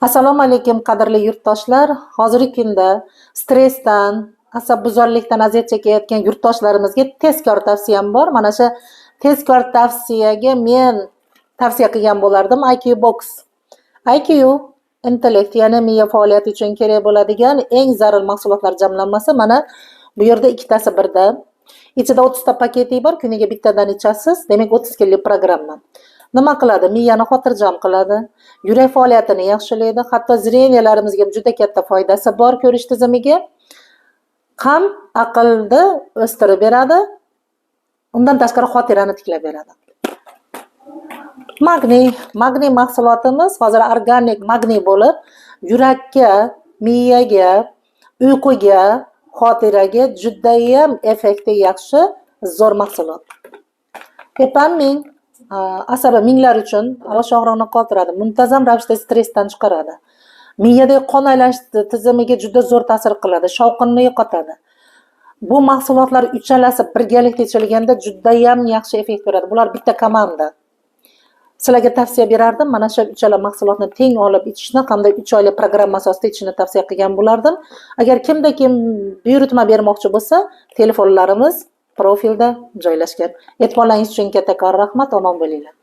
Assalomu alaykum qadrli yurtdoshlar. Hozirgi kunda stressdan, asabbuzarlikdan aziyat chekayotgan yurtdoshlarimizga tezkor tavsiyam bor. Mana shu tezkor tavsiyaga men tavsiya qilgan bo'lardim IQ Box. IQ intellekt, ya'ni miya faoliyati uchun kerak bo'ladigan eng zarur mahsulotlar jamlanmasi. Mana bu yerda ikkitasi birda. Ichida 30 ta paketi bor, kuniga bittadan ichasiz. Demak 30 kunlik programma. Nima qiladi? Miyani xotirjam qiladi, yurak faoliyatini yaxshilaydi, hatto zreniyalarimizga juda katta foydasi bor ko'rish tizimiga. Ham aqlni o'stirib beradi, undan tashqari xotirani tiklab beradi. Magniy mahsulotimiz hozir organik magniy bo'lib, yurakka, miyaga, uyquga, xotiraga juda ham effekti yaxshi, zo'r mahsulot. Hepamin asabi minglar uchun bosh og'riqni qoldiradi, muntazam ravishda stressdan chiqaradi. Miyadagi qon aylanish tizimiga juda zo'r ta'sir qiladi, shovqinni yo'qotadi. Bu mahsulotlar uchalasi birgalikda ichilganda juda ham yaxshi effekt beradi. Bular bitta komanda. Sizlarga tavsiya berardim, mana shu uchala mahsulotni teng olib ichishni hamda 3 oylik programma asosida ichishni tavsiya qilgan bo'lardim. Agar kim buyurtma bermoqchi bo'lsa, telefonlarimiz profilda joylashgan. E'tiborlaringiz uchun kattakon rahmat, omon bo'linglar.